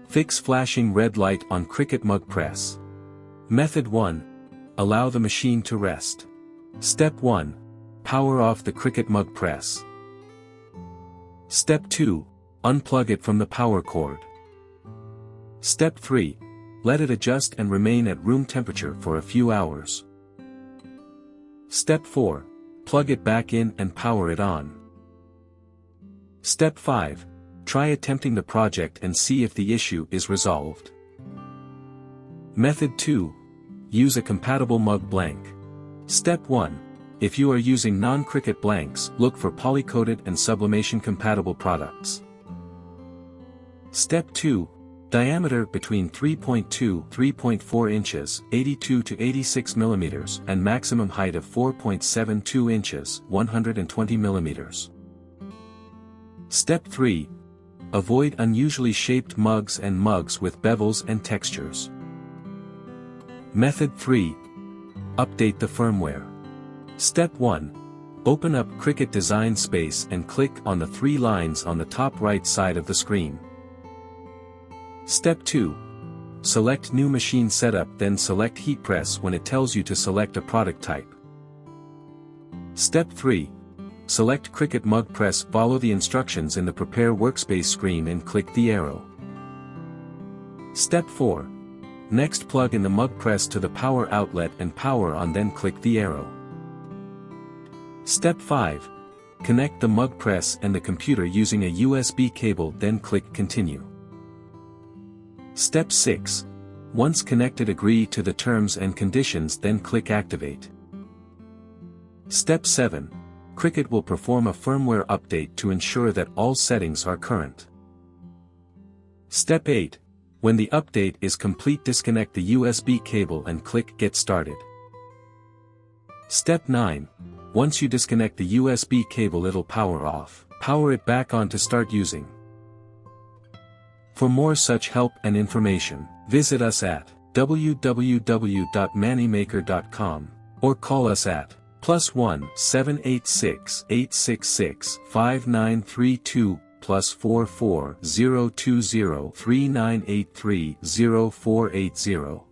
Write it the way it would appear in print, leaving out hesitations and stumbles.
Fix flashing red light on Cricut Mug Press. Method 1. Allow the machine to rest. Step 1. Power off the Cricut Mug Press. Step 2. Unplug it from the power cord. Step 3. Let it adjust and remain at room temperature for a few hours. Step 4. Plug it back in and power it on. Step 5. Try attempting the project and see if the issue is resolved. Method 2. Use a compatible mug blank. Step 1. If you are using non-Cricut blanks, look for poly-coated and sublimation compatible products. Step 2. Diameter between 3.2-3.4 inches, 82 to 86 mm, and maximum height of 4.72 inches, 120 mm. Step 3. Avoid unusually shaped mugs and mugs with bevels and textures. Method 3. Update the firmware. Step 1. Open up Cricut DesignSpace and click on the 3 lines on the top right side of the screen. Step 2. Select New Machine Setup, then select Heat Press when it tells you to select a product type. Step 3. Select Cricut Mug Press, follow the instructions in the Prepare Workspace screen and click the arrow. Step 4. Next, plug in the mug press to the power outlet and power on, then click the arrow. Step 5. Connect the mug press and the computer using a USB cable, then click Continue. Step 6. Once connected, agree to the terms and conditions, then click Activate. Step 7. Cricut will perform a firmware update to ensure that all settings are current. Step 8. When the update is complete, disconnect the USB cable and click Get Started. Step 9. Once you disconnect the USB cable, it'll power off. Power it back on to start using. For more such help and information, visit us at www.manimaker.com or call us at +1 786 866 5932 +44 020 3983 0480.